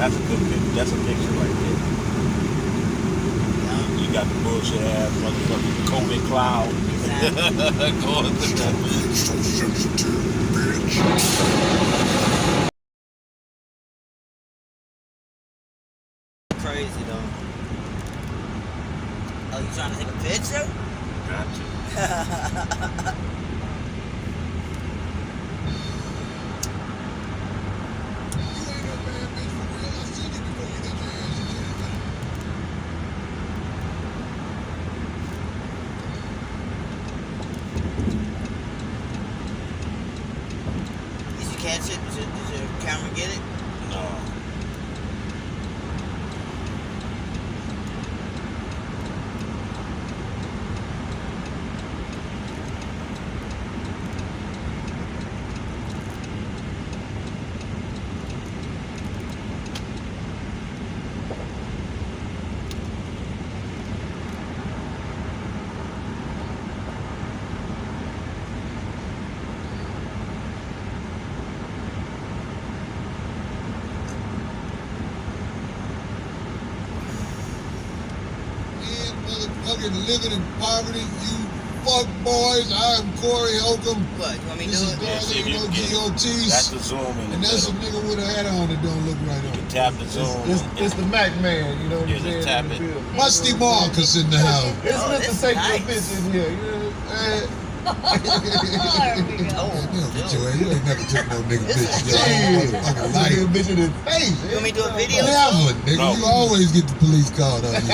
That's a good picture. That's a picture right there. You got the bullshit ass motherfucking COVID cloud. Exactly. Going through that bitch. So sensitive, bitch. Crazy though. Oh, you trying to take a picture? Got to. Did you catch it? Did your camera get it? No. Motherfucking living in poverty, you fuck boys. I am Corey Holcomb. What? You want me to This do is it? Yeah, see if you no can get it. GOTs. That's the zoom in the And that's a middle. nigga with a hat on that don't look right You on. can tap the zoom. It's the Mac man, you know what Yeah, I'm just saying? tap it. Musty Marcus in the house. It's Oh, Mr. this Take nice. Your Bitch in here, you know what I'm saying? There we go. Oh, You know, get your ass. You ain't never took no nigga This bitch. is Your whole Shit. motherfucking Like life. a bitch in his face. You want me to do a video? Never, nigga. No. You always get the police called on you.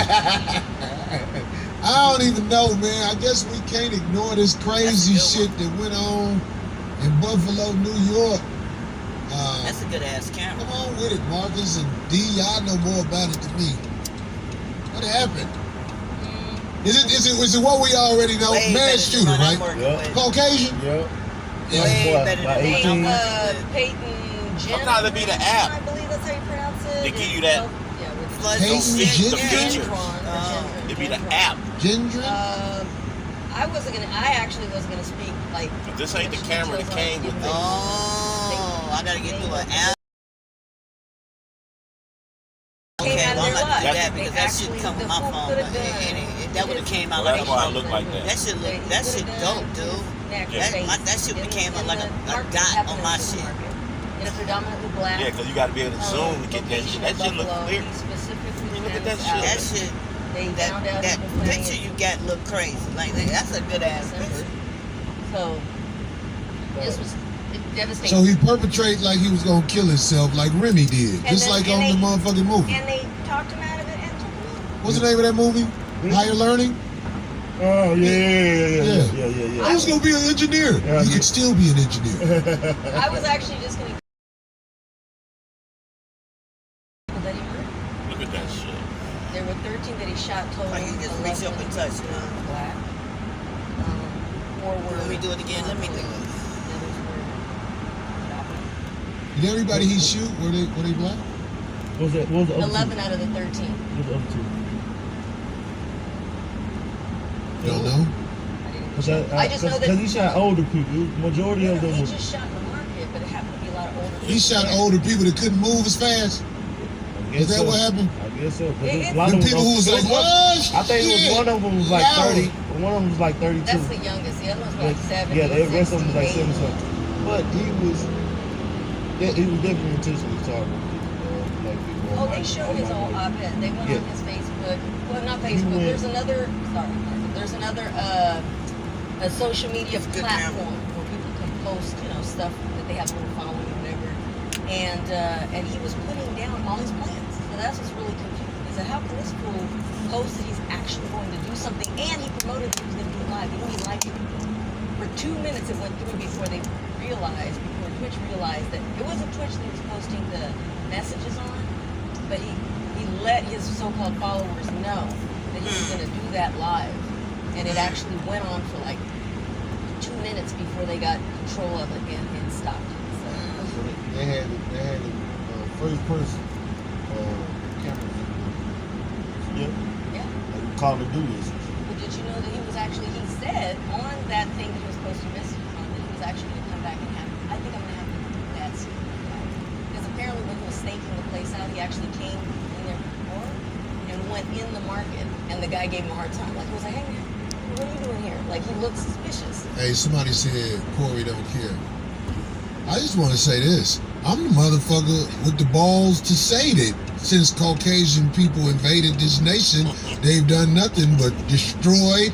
I don't even know, man. I guess we can't ignore this crazy That's a good shit that went on in Buffalo, New York. That's a good ass camera. Come on with it, Marcus and D. Y'all know more about it than me. What happened? Is it what we already know? Way better Mass than shooter, what I'm right? working Yeah. with. Caucasian? Yep. Yeah. Way What, better like than what 18? I'm working with. Peyton Gemz. Sometimes it be the app. I believe that's how you pronounce it. They give you that- Yeah, with Flood Peyton some shit. Gemz? The features. Gendron. It be the app. Gendron? I actually wasn't gonna speak like. But this ain't the camera that came with it. Oh, I gotta get through an app. Came Okay, out well, of I'm their not life. doing that They because that actually- shit come with the my fool phone. could've But done- that would have came out Well, like that's why I look like that. That shit look. He That could've shit done dope, his dude. neck Yeah. face That shit in became the like a market dot happened on in my the shit. market. In a predominantly black. Yeah, because you got to be able to zoom to get that shit. That shit look Buffalo. clear. He specifically Look at that found shit. out That shit. They That found out that he was playing picture you got look crazy. Like that's a good ass picture. So this was devastating. So he perpetrated like he was gonna kill himself, like Remy did, And just then- like and on they- the motherfucking movie. And they talked him out of it and took him out. What's the name of that movie? Higher Learning. Oh, yeah. I was gonna be an engineer. Yeah, You yeah. could still be an engineer. I was actually just gonna. That he murdered. Look at that shit. There were 13 that he shot total. Like, you just reach up and touch it, huh? Black. 4 were. Let me do it again. Let me do it. The others were Did everybody he shoot were they black? What was the other 11 two? out of the 13. What was the other two? Don't know. I just know that Because he shot older people. Majority of them he was. just shot in the market, but it happened to be a lot of older He shot older people that couldn't move as fast. Is that what happened? I guess so. 'Cause It- a lot The of them people who was like, "Oh, I think it was shit, one of them was like yeah." 30. One of them was like 32. That's the youngest. The other ones were like 7. Yeah, the rest of them was like 7 60, something. But he was definitely intentionally targeting black people. Oh, they showed his old op-ed. They went Yeah. on his Facebook. Well, not Facebook. went- There's another. Sorry, Martha. There's another a social media Good platform where people can post, stuff that they have a little following or whatever. And he was putting down all his plans. So that's what's really confusing. Is that how can this fool post that he's actually going to do something, and he promoted that he was going to do it live. He live for 2 minutes. It went through before Twitch realized that it wasn't Twitch that he was posting the messages on, but he let his so-called followers know that he was going to do that live, and it actually went on for like 2 minutes before they got control of it and stopped it. So, They had first person cameras. Yep. yeah. Like Call of Duty. But did you know that he said on that thing that he was posting messages on that he was actually going to come back and I think I'm going to have to do that soon. Because apparently when he was staking the place out, he he actually came in there before and went in the market, and the guy gave him a hard time. Like, he was like, hey man, what are you doing here? Like, he looked suspicious. Hey, somebody said Corey don't care. I just want to say this. I'm the motherfucker with the balls to say that since Caucasian people invaded this nation, they've done nothing but destroyed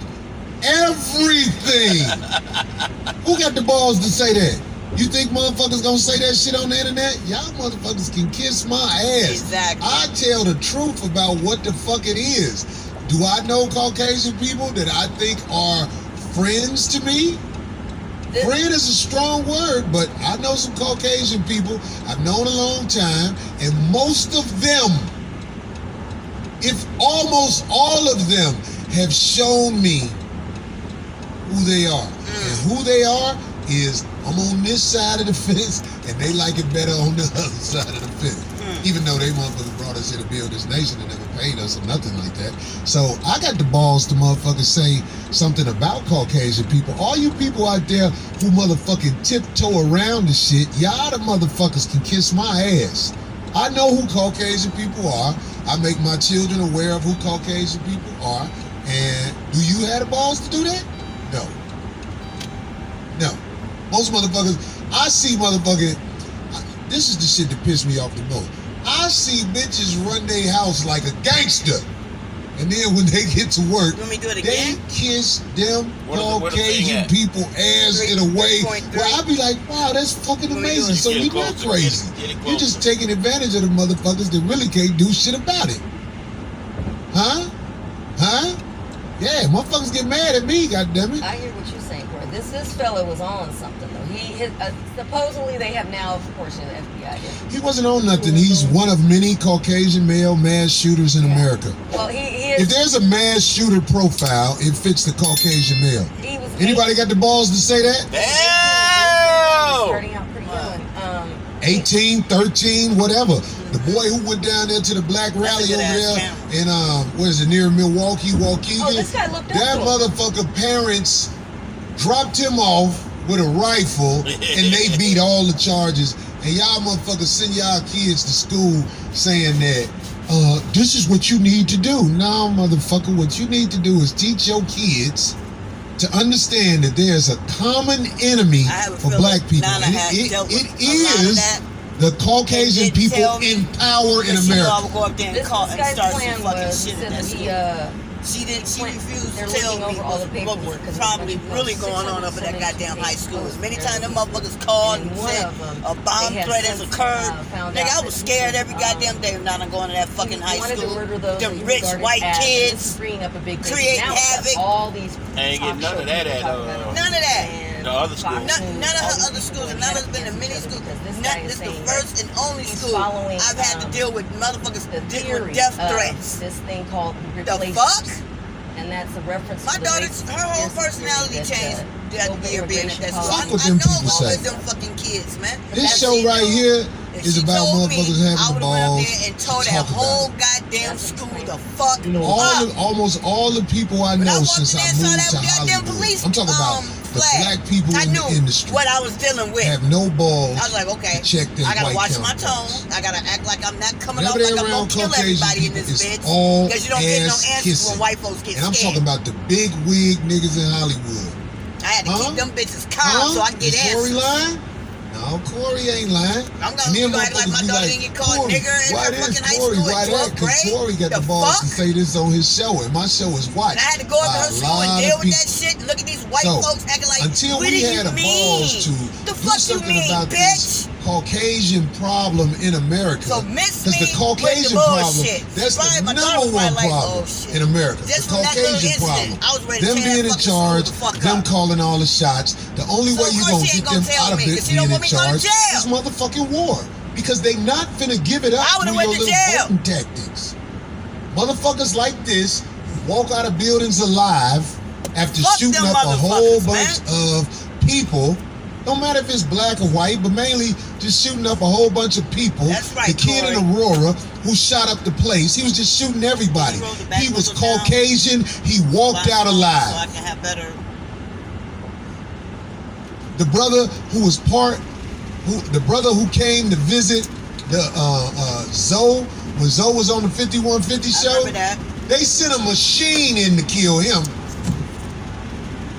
everything. Who got the balls to say that? You think motherfuckers gonna say that shit on the internet? Y'all motherfuckers can kiss my ass. Exactly. I tell the truth about what the fuck it is. Do I know Caucasian people that I think are friends to me? Friend is a strong word, but I know some Caucasian people I've known a long time, and most of them, if almost all of them, have shown me who they are. And who they are is, I'm on this side of the fence, and they like it better on the other side of the fence. Even though they motherfuckers brought us here to build this nation and never paid us or nothing like that. So I got the balls to motherfuckers say something about Caucasian people. All you people out there who motherfucking tiptoe around the shit, y'all the motherfuckers can kiss my ass. I know who Caucasian people are. I make my children aware of who Caucasian people are. And do you have the balls to do that? No. No. Most motherfuckers, I see motherfucking, this is the shit that pissed me off the most. I see bitches run their house like a gangster. And then when they get to work, You want me to do it they again? kiss them Where the Caucasian thing at? people ass in a way 3.3. where I be like, wow, that's fucking Let me do amazing. it. So Get it you're not closer, crazy. get it You're just closer. taking advantage of the motherfuckers that really can't do shit about it. Huh? Huh? Yeah, motherfuckers get mad at me, goddammit. I hear what you're saying, Corey. This fella was on something though. Supposedly they have now, of course, the FBI did. He wasn't on nothing. He's one of many Caucasian male mass shooters in America. Well, he If is. there's a mass shooter profile, it fits the Caucasian male. He was. Anybody got the balls to say that? Damn! Starting out pretty young. 18, 13, whatever. The boy who went down there to the black rally over good-ass there in, what is it, near Milwaukee, Waukegan? Oh, this guy looked up That to him. motherfucker parents dropped him off with a rifle and they beat all the charges. And y'all motherfuckers send y'all kids to school saying that, this is what you need to do. No, motherfucker, what you need to do is teach your kids to understand that there's a common enemy I have a for feeling black people. Nana And has dealt with it a lot of is that. the Caucasian And didn't people tell me in power in Because she knew I America. would go up there and This call and guy's start some plan fucking was, he shit said in that that school. She refused they're to tell looking me over all the what paperwork, 'cause was there's a probably bunch of really people, going on up in that 670 goddamn high school. As many posters. times them motherfuckers called And and one said of them, a bomb they had threat has since, occurred. found Nigga, out I was that scared he every goddamn day of not going to that fucking high wanted school. to murder those that Them he rich regarded white as, and this is kids. bringing up a big thing. create Now it's got havoc. all these I ain't talk getting none show of that people at, talk about it. None of that. The other school. Fox None News, of all her these other people schools, and going none of head us been in against many each other schools. because this guy is This is the saying first and only he's school following, I've had to deal with motherfuckers the with theory death of threats. this thing called The replacement. fuck? And that's a reference My to the daughter's, racist her whole conspiracy personality theory changed that global year being at that immigration school. Fuck I what know them it people was say. them fucking kids, man. This If show she right knew- here if is she about told me, motherfuckers having I the would've went up balls there and to tore that talk whole about it. goddamn That's school crazy. the fuck You know, up. Almost all the people I When I know walked since in I there and saw moved that to goddamn Hollywood. police I'm talking about the flag, black people I in knew the industry what I was dealing with. have no balls I was like, okay, to check their I gotta white watch my counterparts. tone. I gotta act like I'm not coming Whenever off like they're I'm around gonna kill Caucasian everybody in people, this it's bitch. all Because you don't get no ass answers kissing. when white folks get And I'm scared. talking about the big wig niggas in Hollywood. I had to Huh? keep them bitches calm so I can get Is Corey answers. lying? No, Corey ain't lying. I'm And gonna then act like my motherfuckers be daughter didn't get called Corey, nigger in why her this fucking high Corey? school Why in that? 12th Because grade. Corey got the The balls fuck? to say this on his show, and my show is watched. And I had to go up to by her a school and lot deal of with that people. shit and look at these white So, folks acting like, until what we do had you the mean? balls to The do fuck you something mean, about this bitch? Caucasian problem in America. So miss Because me the Caucasian with the problem, bullshit. that's Probably the my daughter number was one probably like, problem oh, shit. in America. Just the from that little Caucasian incident, problem. I was ready to Them tear being that in fucking charge, school the fuck them up. calling all the shots. The only So way of you course gonna she ain't get gonna them tell out of me, it 'cause she being don't in want me to go to charge jail. is motherfucking war. Because they not finna give it up I would've through your went to little jail. voting tactics. Motherfuckers like this walk out of buildings alive after Fuck shooting them up a whole motherfuckers, bunch of people. Don't matter if it's black or white, but mainly just shooting up a whole bunch of people. That's right, The kid in Corey. Aurora who shot up the place, he was just shooting everybody. He rolled the back He was window down. Caucasian. He walked out So I alive. can have better. The brother who was the brother who came to visit Zoe, when Zoe was on the 5150 show, I remember that. they sent a machine in to kill him.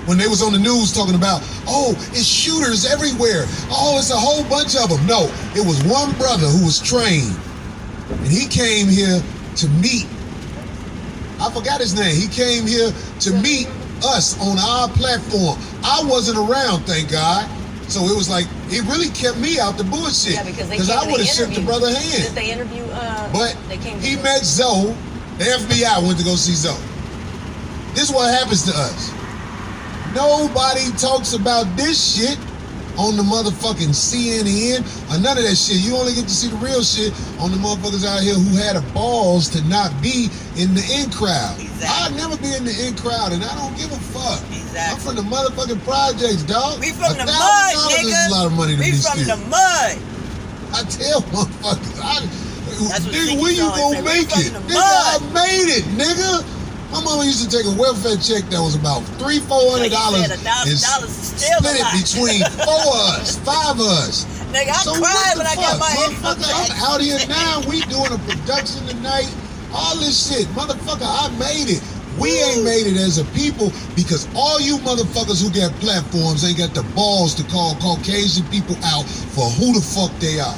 When they was on the news talking about, oh, it's shooters everywhere. Oh, it's a whole bunch of them. No, it was one brother who was trained. And he came here to meet, I forgot his name. He came here to meet us on our platform. I wasn't around, thank God. So it was like, it really kept me out the bullshit. Yeah, because I would have shook the brother hand. Did they interview? But they came he met Zoe. The FBI went to go see Zoe. This is what happens to us. Nobody talks about this shit on the motherfucking CNN or none of that shit. You only get to see the real shit on the motherfuckers out here who had the balls to not be in the in crowd. Exactly. I'd never be in the in crowd, and I don't give a fuck. Exactly. I'm from the motherfucking projects, dog. We from the $1,000 mud, is nigga. a lot of money to We be from stealing. the mud. I tell motherfuckers, That's what nigga, Ziggy when you Jones gonna said, we make from it? the Nigga, I mud. made it, nigga. My mama used to take a welfare check that was about $300-400 Nigga said $1,000 and is still split a it lot. between 4 of us, 5 of us. Nigga, I So cried what the when I got fuck, my income motherfucker? tax. I'm out here now. We doing a production tonight. All this shit, motherfucker. I made it. We ain't made it as a people because all you motherfuckers who got platforms ain't got the balls to call Caucasian people out for who the fuck they are.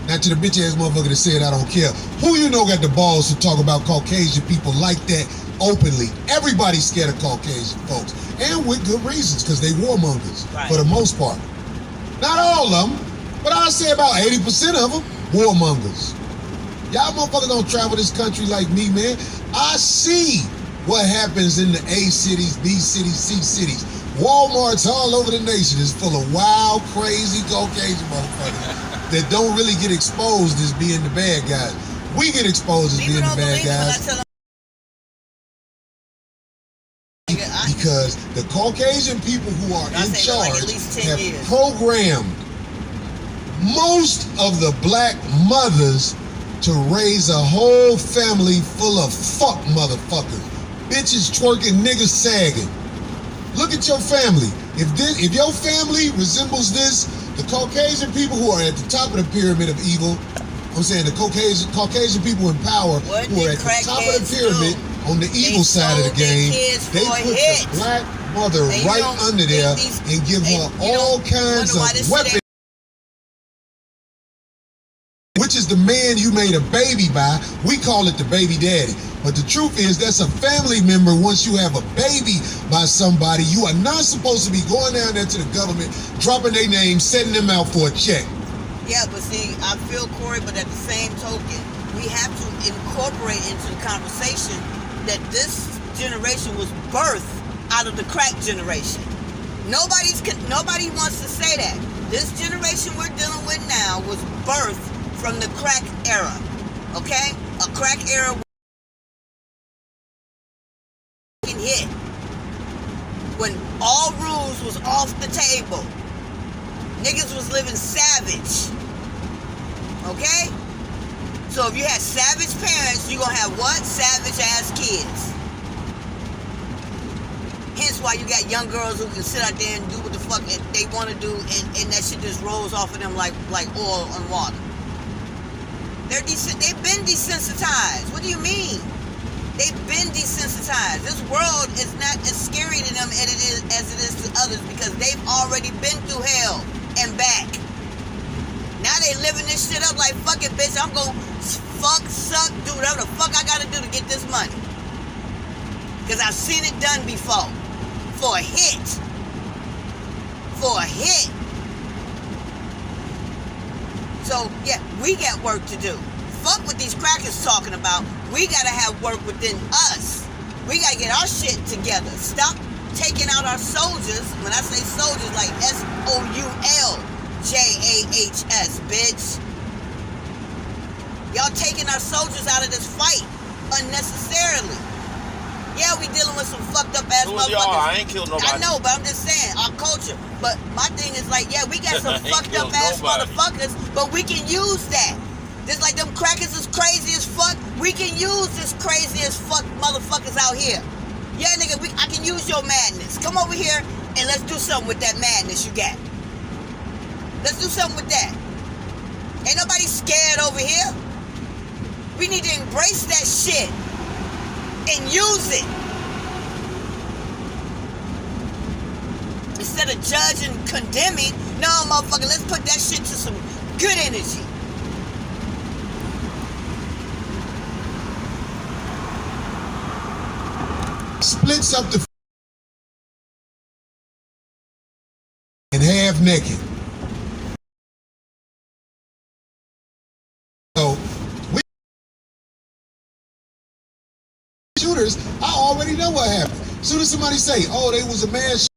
Now to the bitch ass motherfucker that said I don't care. Who you know got the balls to talk about Caucasian people like that openly? Everybody's scared of Caucasian folks. And with good reasons, because they warmongers for the most part. Not all of them, but I'd say about 80% of them, warmongers. Y'all motherfuckers don't travel this country like me, man. I see what happens in the A cities, B cities, C cities. Walmarts all over the nation is full of wild, crazy Caucasian motherfuckers that don't really get exposed as being the bad guys. We get exposed as being the bad guys because the Caucasian people who are in charge have programmed most of the black mothers to raise a whole family full of fuck motherfuckers. Bitches twerking, niggas sagging. Look at your family. If your family resembles this, the Caucasian people who are at the top of the pyramid of evil, I'm saying the Caucasian people in power who are at the top of the pyramid on the evil side of the game, they put the black mother right under there and give her all kinds of weapons. Which is the man you made a baby by. We call it the baby daddy. But the truth is that's a family member. Once you have a baby by somebody, you are not supposed to be going down there to the government, dropping their name, setting them out for a check. Yeah, but see, I feel Corey, but at the same token, we have to incorporate into the conversation that this generation was birthed out of the crack generation. Nobody wants to say that. This generation we're dealing with now was birthed from the crack era, okay? A crack era hit when all rules was off the table. Niggas was living savage, okay? So if you had savage parents, you gonna have what? Savage ass kids. Hence why you got young girls who can sit out there and do what the fuck they want to do, and that shit just rolls off of them like oil on water. They've been desensitized. What do you mean? They've been desensitized. This world is not as scary to them as it is to others because they've already been through hell and back. Now they living this shit up like, fuck it, bitch. I'm gonna fuck, suck, do whatever the fuck I gotta do to get this money. Because I've seen it done before. For a hit. For a hit. So, yeah, we got work to do. Fuck what these crackers talking about. We gotta have work within us. We gotta get our shit together. Stop taking out our soldiers. When I say soldiers, like SOULJAHS, bitch. Y'all taking our soldiers out of this fight unnecessarily. Yeah, we dealing with some fucked up ass motherfuckers. I ain't killed nobody. I know, but I'm just saying, our culture. But my thing is like, yeah, we got some fucked up ass motherfuckers, but we can use that. Just like them crackers is crazy as fuck, we can use this crazy as fuck motherfuckers out here. Yeah, nigga, I can use your madness. Come over here and let's do something with that madness you got. Let's do something with that. Ain't nobody scared over here. We need to embrace that shit and use it. Instead of judging and condemning, no, motherfucker, let's put that shit to some good energy. Splits up the and half naked. So we shooters, I already know what happened. As soon as somebody say, oh, they was a mass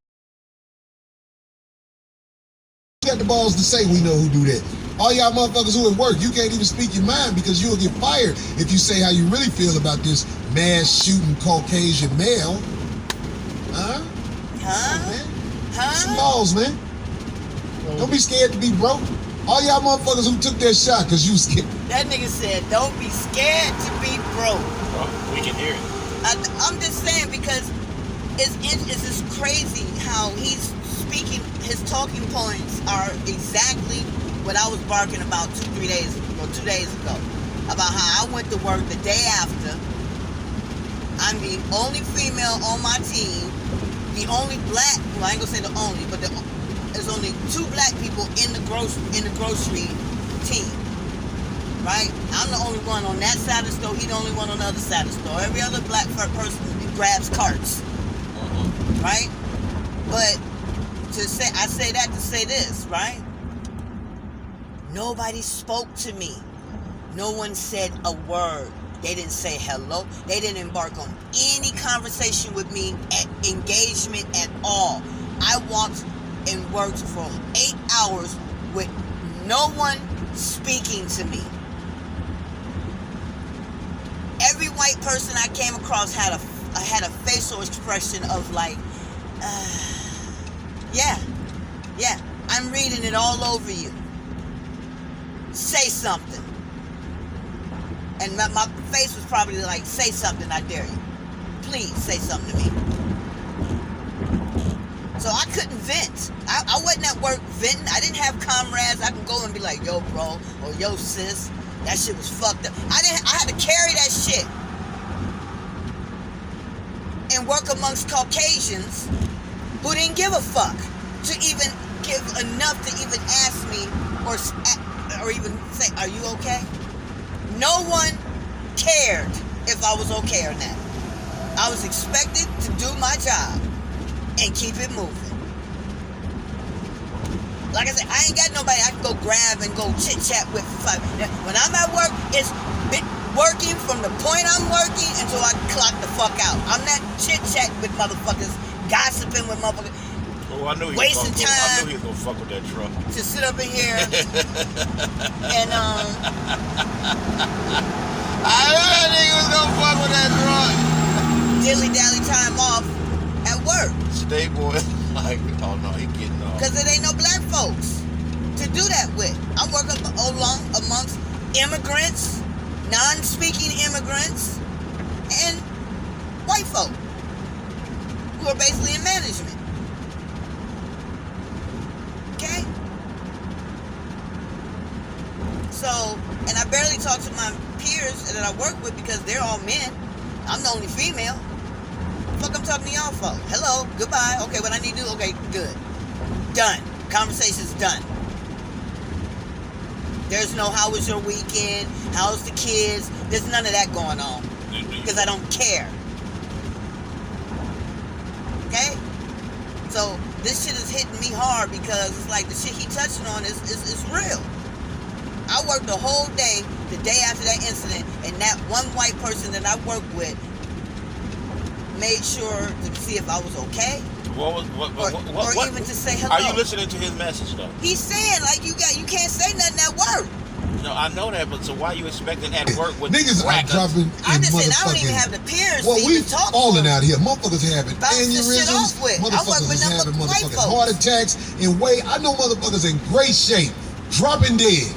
got the balls to say we know who do that. All y'all motherfuckers who at work, you can't even speak your mind because you'll get fired if you say how you really feel about this mass shooting Caucasian male. Huh? Some balls, man. Don't be scared to be broke. All y'all motherfuckers who took that shot because you scared. That nigga said, don't be scared to be broke. Oh, we can hear it. I'm just saying because it's just crazy how he's speaking. His talking points are exactly what I was barking about 2 days ago. About how I went to work the day after. I'm the only female on my team. The only black, well, I ain't gonna say the only, but there's only 2 black people in the grocery team. Right? I'm the only one on that side of the store. He the only one on the other side of the store. Every other black person grabs carts. Right? But I say that to say this, right? Nobody spoke to me. No one said a word. They didn't say hello. They didn't embark on any conversation with me, engagement at all. I walked and worked for 8 hours with no one speaking to me. Every white person I came across had a facial expression of like, yeah, I'm reading it all over you. Say something. And my face was probably like, say something, I dare you. Please say something to me. So I couldn't vent. I wasn't at work venting. I didn't have comrades. I can go and be like, yo, bro, or yo, sis, that shit was fucked up. I had to carry that shit. And work amongst Caucasians who didn't give a fuck to even give enough to even ask me or even say, are you okay? No one cared if I was okay or not. I was expected to do my job and keep it moving. Like I said, I ain't got nobody I can go grab and go chit-chat with for 5 minutes. When I'm at work, it's working from the point I'm working until I clock the fuck out. I'm not chit-chat with motherfuckers, gossiping with motherfuckers. Oh, I knew he wasting was time. I knew he was gonna fuck with that truck. To sit up in here and I knew that nigga was gonna fuck with that truck. dilly-dally time off at work. Stay boy, like, oh no, he getting off. Because there ain't no black folks to do that with. I'm working along amongst immigrants, non-speaking immigrants, and white folk who are basically in management. Okay? So, and I barely talk to my peers that I work with because they're all men. I'm the only female. Fuck, I'm talking to y'all for. Hello, goodbye. Okay, what I need to do? Okay, good. Done. Conversation's done. There's no how was your weekend? How's the kids? There's none of that going on. Because I don't care. Okay? So this shit is hitting me hard because it's like the shit he touching on is real. I worked the whole day, the day after that incident, and that one white person that I worked with made sure to see if I was okay. Or even to say hello. Are you listening to his message though? He's saying like you can't say nothing at work. No, I know that, but so why are you expecting at work with niggas are dropping in I'm just saying I don't motherfucking. even have the peers Well, to we even talk falling to. out here. Motherfuckers having Bounce this shit off aneurysms. with. I work Motherfuckers with is nothing having but white motherfucking folks. heart attacks in way. I know motherfuckers in great shape, dropping dead.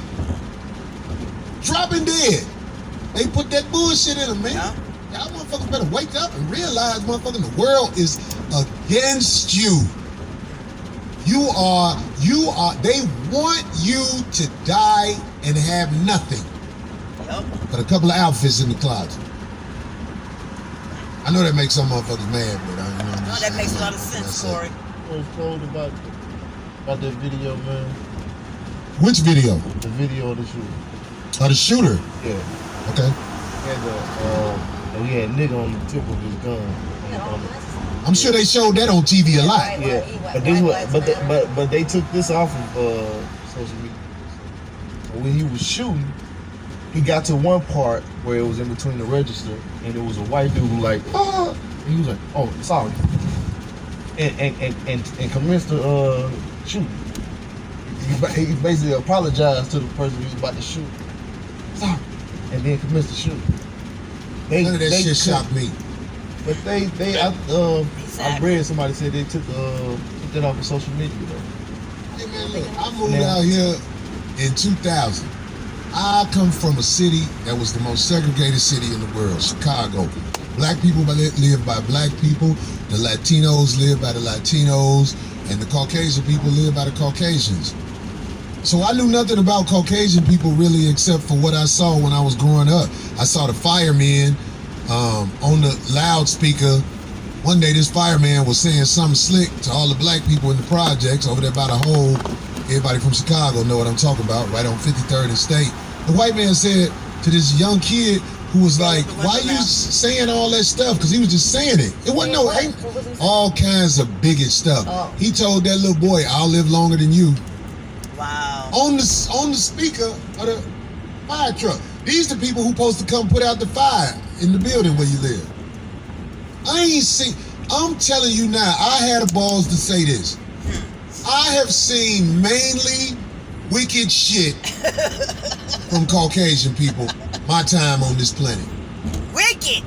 They put that bullshit in them, man. Yeah. Y'all motherfuckers better wake up and realize, motherfucking, the world is against you. You are. They want you to die and have nothing Yup. but a couple of outfits in the closet. I know that makes some motherfuckers mad, but I you know. No, that makes a lot of sense, Corey. I was told about that video, man. Which video? The video of the shooter. Oh, the shooter. Yeah. Okay. He had a nigga on the tip of his gun. I'm sure they showed that on TV a lot. Yeah. But this was, but they took this off of social media. So when he was shooting, he got to one part where it was in between the register, and it was a white dude who like, and he was like, oh, sorry, and commenced to shoot. He basically apologized to the person he was about to shoot, sorry, and then commenced to shoot. None of that shit shocked me. But I read somebody said they took that off of social media though. Hey man, look, I moved out here in 2000. I come from a city that was the most segregated city in the world, Chicago. Black people live by black people, the Latinos live by the Latinos, and the Caucasian people live by the Caucasians. So I knew nothing about Caucasian people really except for what I saw when I was growing up. I saw the firemen on the loudspeaker. One day this fireman was saying something slick to all the black people in the projects over there by the hole. Everybody from Chicago know what I'm talking about, right on 53rd and State. The white man said to this young kid who was like, why you saying all that stuff? Because he was just saying it. It wasn't all kinds of bigot stuff. Oh. He told that little boy, I'll live longer than you. Wow. On the speaker of the fire truck. These the people who supposed to come put out the fire in the building where you live. I'm telling you now, I had the balls to say this. I have seen mainly wicked shit from Caucasian people my time on this planet. Wicked.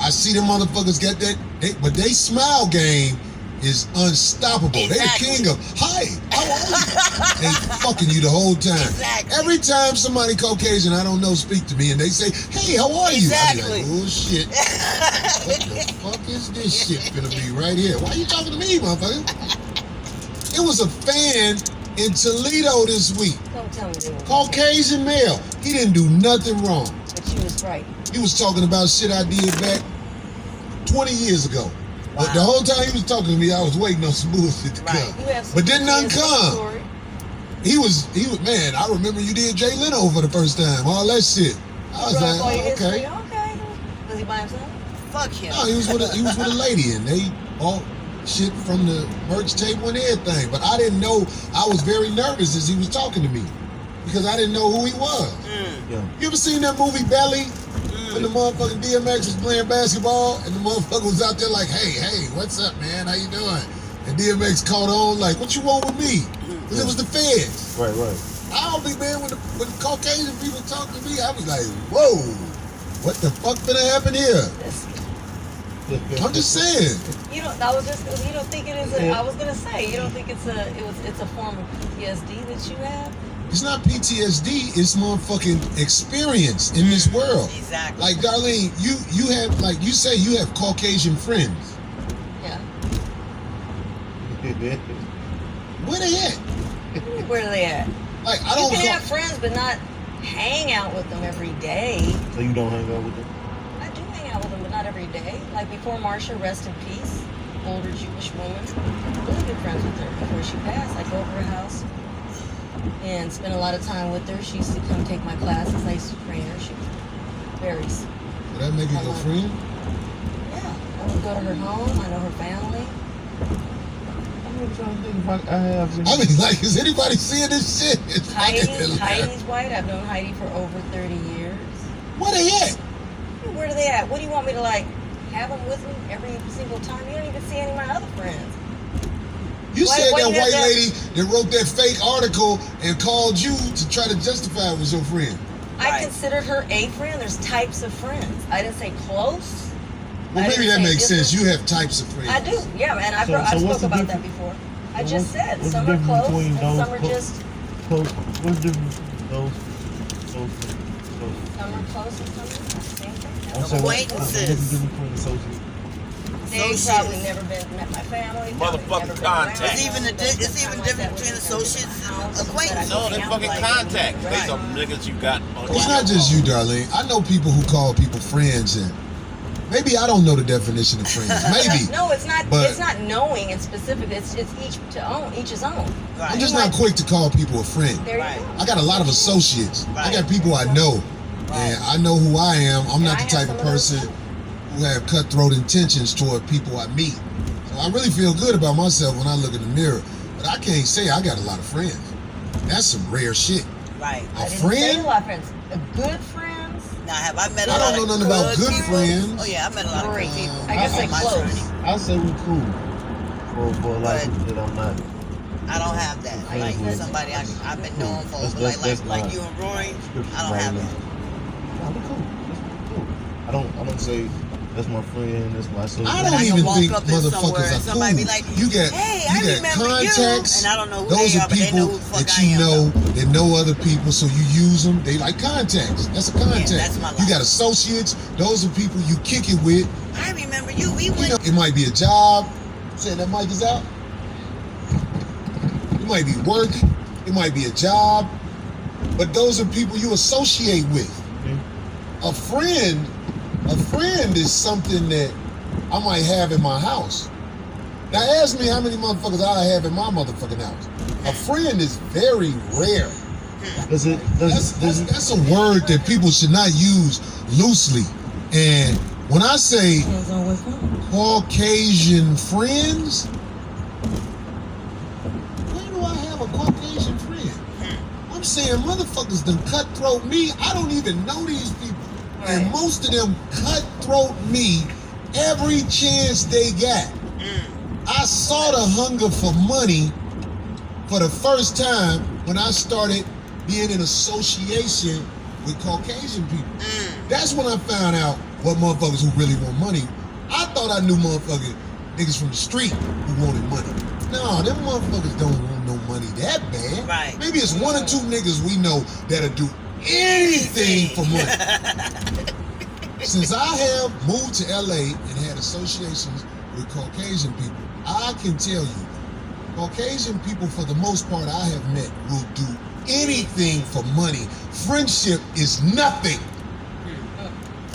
I see them motherfuckers get that, but they smile game is unstoppable. Exactly. They the king of, hi, how are you? They fucking you the whole time. Exactly. Every time somebody Caucasian I don't know speak to me and they say, hey, how are you? Exactly. I be like, oh shit. What the fuck is this shit gonna be right here? Why are you talking to me, motherfucker? It was a fan in Toledo this week. Don't tell me they were Caucasian male. He didn't do nothing wrong. but you was right. He was talking about shit I did back 20 years ago. But the whole time he was talking to me, I was waiting on some bullshit to come. You have some But then none PTSD come. story. He was, man, I remember you did Jay Leno for the first time. All that shit. I was Brought like, up all your oh, history. okay. Okay. Was he by himself? Fuck him. No, he was with a lady and they bought shit from the merch table and everything. But I didn't know, I was very nervous as he was talking to me. Because I didn't know who he was. Yeah. You ever seen that movie Belly? When the motherfucking DMX was playing basketball and the motherfucker was out there like, hey, what's up, man? How you doing? And DMX caught on like, what you want with me? Because it was the feds. Right. I'll be, man, when the Caucasian people talk to me, I was like, whoa, what the fuck finna happen here? I'm just saying. You don't. I was just. You don't think it is. I was gonna say. You don't think it's a form of PTSD that you have. It's not PTSD, it's motherfucking experience in this world. Exactly. Like, Darlene, you have, like you say, you have Caucasian friends. Yeah. Where they at? Where are they at? Like, I You don't can know. have friends, but not hang out with them every day. So you don't hang out with them? I do hang out with them, but not every day. Like before Marsha, rest in peace, older Jewish woman. Really good friends with her before she passed. I go over her house and spend a lot of time with her. She used to come take my classes. I used to train her. She was very Would that make you your friend? Yeah. I would go to her home. I know her family. I'm trying to think if I have. I mean, like, is anybody seeing this shit? It's fucking hilarious. Heidi's white. I've known Heidi for over 30 years. Where they at? Where are they at? What do you want me to like have them with me every single time? You don't even see any of my other friends. You said why that you have white that- lady that wrote that fake article and called you to try to justify it was your friend. I considered her a friend. There's types of friends. I didn't say close. Well, I maybe didn't that say makes sense. different. You have types of friends. I do, yeah, and I So what's spoke the about that difference? before. I So just said what's some the are difference close between and those some are just What's the difference between those? some are close and some are not. Same thing. I'm saying, what's the Acquaintances. difference between associates? They've probably never met my family. Motherfucking contacts. It's even different between associates and acquaintances. No, they fucking contacts. They some niggas you got on It's not just you, Darlene. I know people who call people friends, and maybe I don't know the definition of friends. Maybe. No, it's not. But- It's not knowing and specific. It's each his own. Right. I'm just not quick to call people a friend. There you Right. go. I got a lot of associates. I Right. got people I know, and I know who I am. I'm not the I have type some of of those person too. who have cutthroat intentions toward people I meet. So I really feel good about myself when I look in the mirror. But I can't say I got a lot of friends. That's some rare shit. Right. A I didn't say a friend? lot of friends. Good friends. Now, have I met a I lot don't of know nothing about good people? friends. Oh yeah, I met a lot of Great. good people. I guess on like my close. journey. I say we cool for a lot of But- people that I'm not. I don't have that. Okay. Like somebody I've been knowing for over That's like not- you and Roy. I don't have that. Nah, we cool. That's cool. I don't say that's my friend, that's my sister. I When don't I can even walk think up in somewhere motherfuckers and are somebody cool. be like, You got "Hey, I remember you," contacts. and I don't know who Those they are are, but they people know who the fuck that I you am, know that know other people, so you use them. They like contacts. That's a contact. that's my You life. got associates. Those are people you kick it with. I remember you. We You went. know, it might be a job. Saying that mic is out. It might be work. It might be a job. But those are people you associate with. A friend is something that I might have in my house. Now ask me how many motherfuckers I have in my motherfucking house. A friend is very rare. That's a word that people should not use loosely. And when I say Caucasian friends, where do I have a Caucasian friend? I'm saying motherfuckers done cutthroat me. I don't even know these people. And Right. most of them cutthroat me every chance they got. I saw the hunger for money for the first time when I started being in association with Caucasian people. That's when I found out what motherfuckers who really want money. I thought I knew motherfucking niggas from the street who wanted money. No, them motherfuckers don't want no money that bad. Right. Maybe it's one or two niggas we know that'll do anything for money. Since I have moved to LA and had associations with Caucasian people, I can tell you, Caucasian people, for the most part I have met, will do anything for money. Friendship is nothing.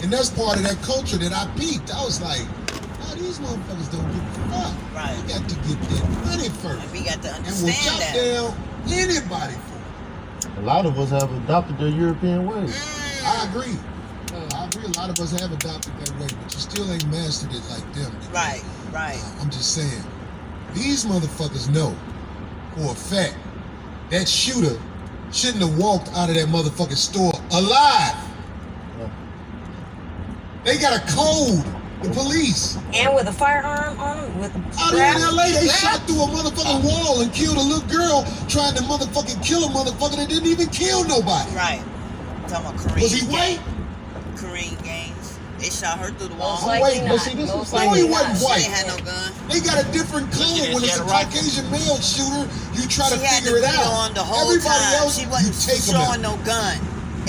And that's part of that culture that I peeped. I was like, oh, these motherfuckers don't give a fuck. Right. You got to get that money first. And we got to And we'll understand chop that. down anybody for it. A lot of us have adopted their European ways. I agree. I agree. A lot of us have adopted that way, but you still ain't mastered it like them. because, Right, right. I'm just saying, these motherfuckers know for a fact that shooter shouldn't have walked out of that motherfucking store alive. They got a code, the police. And with a firearm on them, with Out here in LA, they shot through a motherfucking wall and killed a little girl trying to motherfucking kill a motherfucker that didn't even kill nobody. Right. Talking about Kareem. Was he white? Kareem Gaines. They shot her through the wall. Most wait, likely but not. see, this Most is- No, likely he wasn't not. She white. ain't had no gun. They got a different code She when it's had a a rifle. Caucasian male shooter. You try to She had the figure it video out. on the whole Everybody time. else, She you wasn't take them showing out. no gun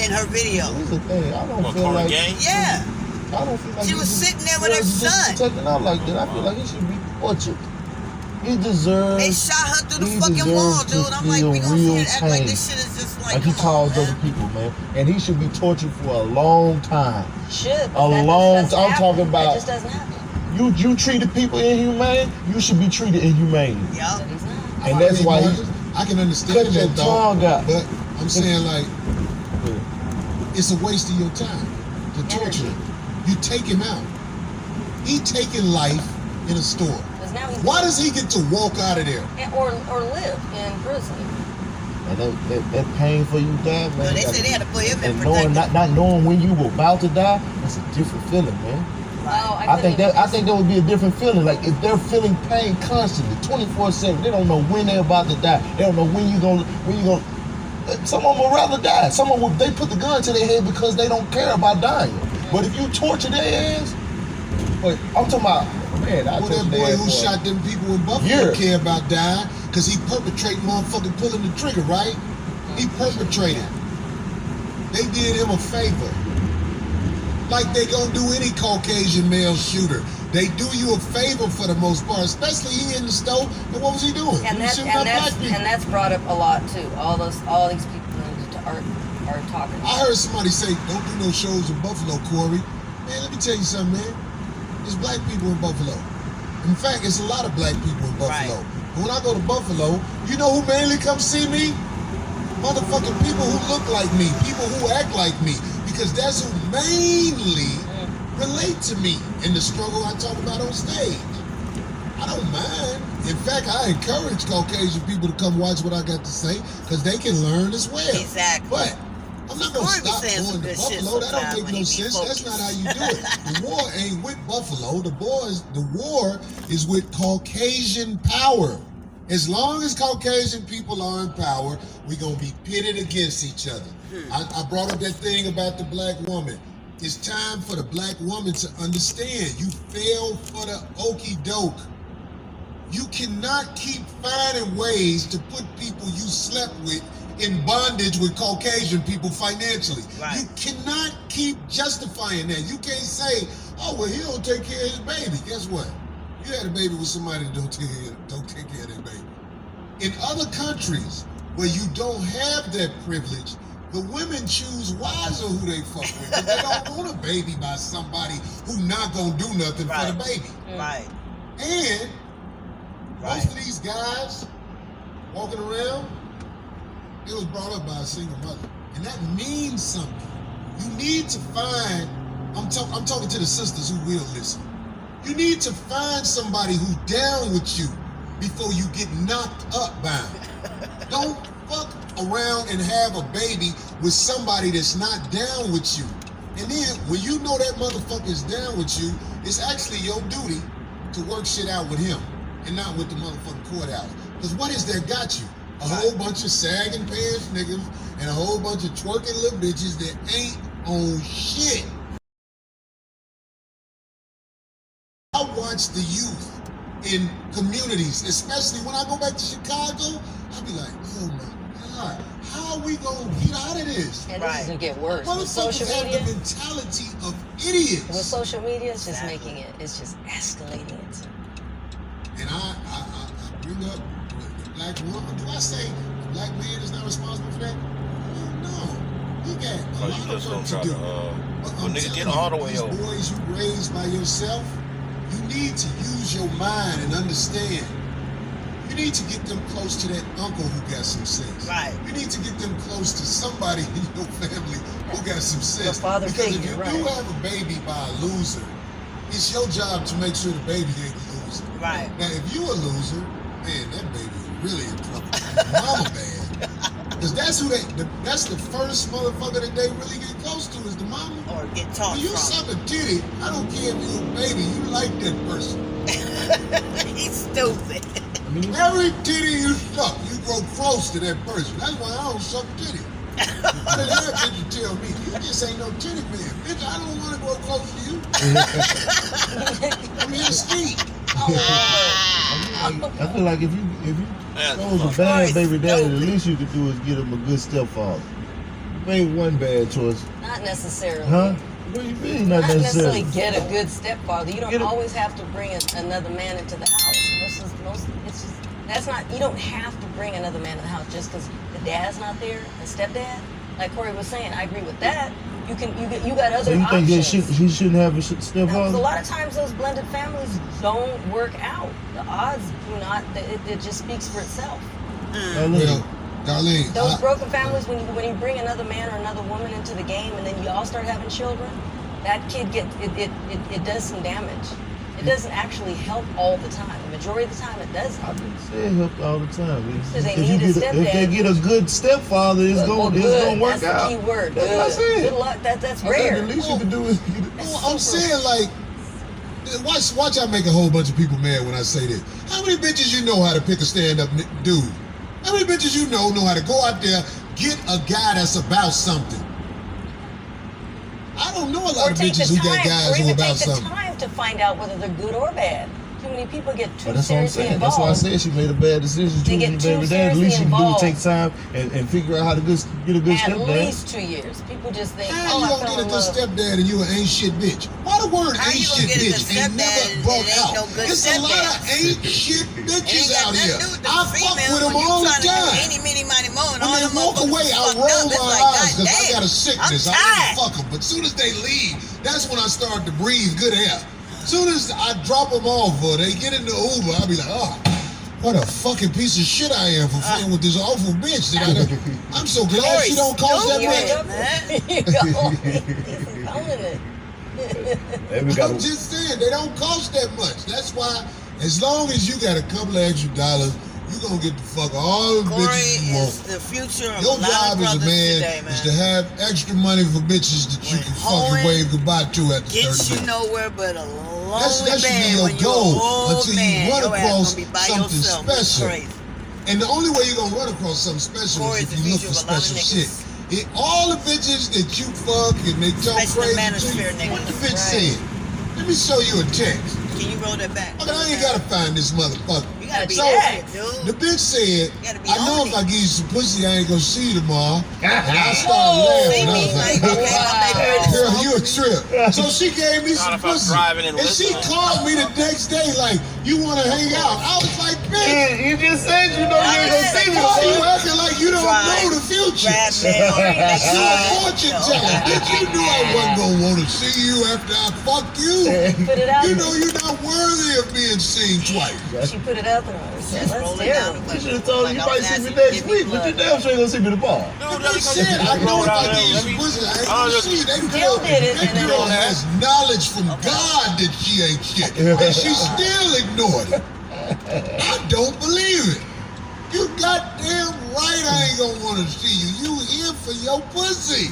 in her video. Here's the thing. I don't What, feel Corey like. Gang? Yeah. I don't feel like She he was just- sitting there with her son. Taking out like that. I feel like he should be tortured. He deserves. They shot her through the He fucking wall, deserves to dude. I'm like, feel we gonna real sit here and act like pain. this shit is just like, Like he come on, caused man. other people, man, and he should be tortured for a long time. Should. A That long doesn't time. I'm happen. talking about- That just doesn't happen. You treated people inhumane. You should be treated inhumane. Yup. But he's not. And that's why he I can understand cut your that though, tongue out. but I'm saying like it's a waste of your time to torture him. You take him out. He taking life in a store. Because now he's Why does he get to walk out of there? or live in prison. And that pain for you die, man. No, they said they had to put him in and knowing, protective. not knowing when you were about to die, that's a different feeling, man. Oh, I think that would be a different feeling. Like if they're feeling pain constantly, 24/7, they don't know when they're about to die. They don't know when you gonna. Some of them would rather die. Some of them they put the gun to their head because they don't care about dying. But if you torture their ass, but I'm talking about, man, I Well, torture that their boy ass who for- shot them people in Buffalo Yeah. care about dying because he perpetrated motherfucking pulling the trigger, right? He perpetrated. They did him a favor. Like they gonna do any Caucasian male shooter. They do you a favor for the most part, especially he in the stove. And what was he doing? And He was shooting at black people. that's brought up a lot too. All these people are talking. I heard somebody say, don't do no shows in Buffalo, Corey. Man, let me tell you something, man. There's black people in Buffalo. In fact, it's a lot of black people in Buffalo. And when I go to Buffalo, you know who mainly come see me? Motherfucking people who look like me, people who act like me, because that's who mainly relate to me in the struggle I talk about on stage. I don't mind. In fact, I encourage Caucasian people to come watch what I got to say, because they can learn as well. Exactly. But I'm not going to Corey be stop saying some going to good shit Buffalo. That don't sometimes make when no he be sense. That's focused. not how you do it. The war ain't with Buffalo. The war is with Caucasian power. As long as Caucasian people are in power, we're going to be pitted against each other. I brought up that thing about the black woman. It's time for the black woman to understand. You fell for the okie doke. You cannot keep finding ways to put people you slept with in bondage with Caucasian people financially. Right. You cannot keep justifying that. You can't say, oh, well, he don't take care of his baby. Guess what? You had a baby with somebody that don't take care of their baby. In other countries where you don't have that privilege, the women choose wiser who they fuck with. 'Cause they don't want a baby by somebody who not gonna do nothing for the baby. Right. And most of these guys walking around, it was brought up by a single mother. And that means something. You need to find, I'm talking to the sisters who will listen. You need to find somebody who's down with you before you get knocked up by them. Don't fuck around and have a baby with somebody that's not down with you. And then when you know that motherfucker is down with you, it's actually your duty to work shit out with him and not with the motherfucking courthouse. Because what is that got you? A whole bunch of sagging pants niggas and a whole bunch of twerking little bitches that ain't on shit. I watch the youth in communities, especially when I go back to Chicago, I be like, oh my God, how are we gonna get out of this? And this is gonna get worse. With Motherfuckers social have media, the mentality of idiots. with social media, it's just making it. It's just escalating it. And I bring up the black woman. Do I say the black man is not responsible for that? No. He got a So you lot just of work gonna try to to, do. But well, I'm nigga, telling get all the you, way these over. boys you raised by yourself, you need to use your mind and understand. You need to get them close to that uncle who got some sense. Right. You need to get them close to somebody in your family who got some sense. father because figure, if you right. do have a baby by a loser, it's your job to make sure the baby ain't a loser. Right. Now, if you a loser, man, that baby is really in trouble. Mama bad. Because that's that's the first motherfucker that they really get close to is the mama. Or get taught When you from. suck a titty, I don't care if you a baby, you like that person. He's stupid. Every titty you suck, you grow close to that person. That's why I don't suck titty. How did that bitch tell me? You just ain't no titty man. Bitch, I don't want to grow close to you. I'm here to speak. I feel like if you chose a bad baby daddy, the least you could do is get him a good stepfather. You made one bad choice. Not necessarily. Huh? What do you mean not Not necessarily necessarily? get a good stepfather. You don't Get a- always have to bring another man into the house. It's just that's not. You don't have to bring another man in the house just because the dad's not there, the stepdad. Like Corey was saying, I agree with that. You got other So you think options. he shouldn't have a No, 'cause a stepfather? lot of times those blended families don't work out. The odds do not. It just speaks for itself. Well, Darlene, Those broken families, when you bring another man or another woman into the game, and then you all start having children, that kid it does some damage. It doesn't actually help all the time. The majority of the time, it doesn't. I've been saying help all the time. So they If need a if stepdad. they get a good stepfather, it's Well, gonna good. work That's out. the key word. That's what I Good. said. Good luck. That's I said rare. the least you can do is get a well, I'm saying like, watch I make a whole bunch of people mad when I say this. How many bitches you know how to pick a stand-up dude? How many bitches you know how to go out there, get a guy that's about something? I don't know a lot Or of take bitches the who got time, guys or who even about take the something. time to find out whether they're good or bad. too many people get too But that's what I'm seriously saying. involved. That's why I said she made a bad decision. They Choosing get your too baby dad. At least seriously you can do is involved. take time and figure out how to get a good At stepdad. least 2 years. People just think, How oh, you I gonna fell get a in good love. stepdad and you an ain't shit bitch? Why the word How ain't you gonna shit get a good bitch ain't stepdad never and brought ain't out? no good It's a lot of stepdad? ain't shit bitches Ain't got out nothing here. to do with the I fuck female. with them When you all the trying to do time. any, many, money, more, and When all they them walk motherfuckers away, I fucked roll up. It's my like, eyes because I goddamn, got a sickness. I'm I tired. don't fuck them. But as soon as they leave, that's when I start to breathe good air. As soon as I drop them off or they get in the Uber, I'll be like, oh, what a fucking piece of shit I am for fucking with this awful bitch. I'm so glad she don't cost that You much. end up, you go, he's owning it. And we got I'm just saying, they don't cost that much. That's why, as long as you got a couple of extra dollars, you gonna get the fuck all the Corey bitches you want. is the future of Your a lot job of as a brothers man today, is man. to have extra money for bitches that you When can hoeing fucking wave goodbye to at the Gets 30 you minutes. nowhere but a lonely That should be bed your when you're goal an old until you man. run Your ass across gonna be by something yourself. It's special. crazy. And the only way you're gonna run across something special Corey's is if the you look future for of a lot of special niggas. shit. All the bitches that you fuck and they talk Especially crazy to manosphere you, what the niggas. bitch Right. said? Let me show you a text. Can you roll that back? Okay, I ain't gotta find this motherfucker. You gotta be So, that, dude. The bitch said, gotta be I know on if it. I give you some pussy, I ain't gonna see you tomorrow. And I started Whoa. See laughing. I me? was Like, like, okay, my baby ready to girl, smoke you a with me. trip. So she gave me some Not if I'm pussy. driving and And she listening. called me the next day like, you wanna hang out? I was like, bitch, You just said you know you ain't gonna see me. why you bro. acting like you don't know the future? Grab mail, make You a sure. fortune teller. Bitch, you knew I wasn't gonna wanna see you after I fuck you. Put it out You there. know you're not worthy of being seen twice. She put it out there. That's Rolling down terrible. the You should have window. told her you might see me next week, but you damn sure ain't gonna see me tomorrow. The bitch said, I know if I give you some pussy, I ain't gonna see you. That Still did it, that and then- girl has knowledge from God that she ain't shit. And she still ignored it. I don't believe it. You goddamn right I ain't gonna wanna see you. You here for your pussy.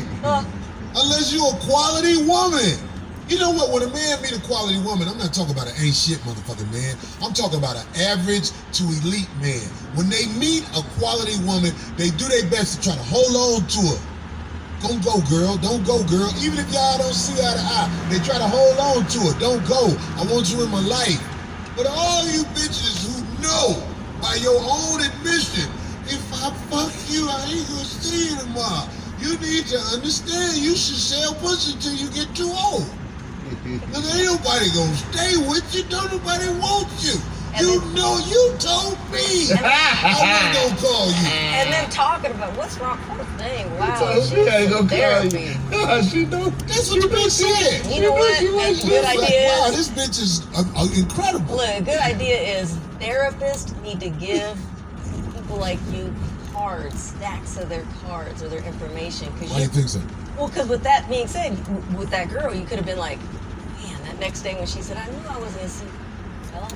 Unless you a quality woman. You know what? When a man meet a quality woman, I'm not talking about an ain't shit motherfucking man. I'm talking about an average to elite man. When they meet a quality woman, they do their best to try to hold on to her. Don't go, girl. Don't go, girl. Even if y'all don't see eye to eye, they try to hold on to her. Don't go. I want you in my life. But all you bitches who know by your own admission, if I fuck you, I ain't gonna see you tomorrow. You need to understand you should sell pussy till you get too old. Cause ain't nobody gonna stay with you. Don't nobody want you. You know you told me I wasn't gonna call you. And then talking about what's wrong. Poor thing. Wow. So she ain't gonna call Therapy. you. She know. That's what the bitch said. You know what? A good Like, idea wow, is, this bitch is incredible. look, a good idea is therapists need to give people like you cards, stacks of their cards or their information. Why do you think so? Well, because with that being said, with that girl, you could have been like, man, that next day when she said, I knew I wasn't going to see you. Well,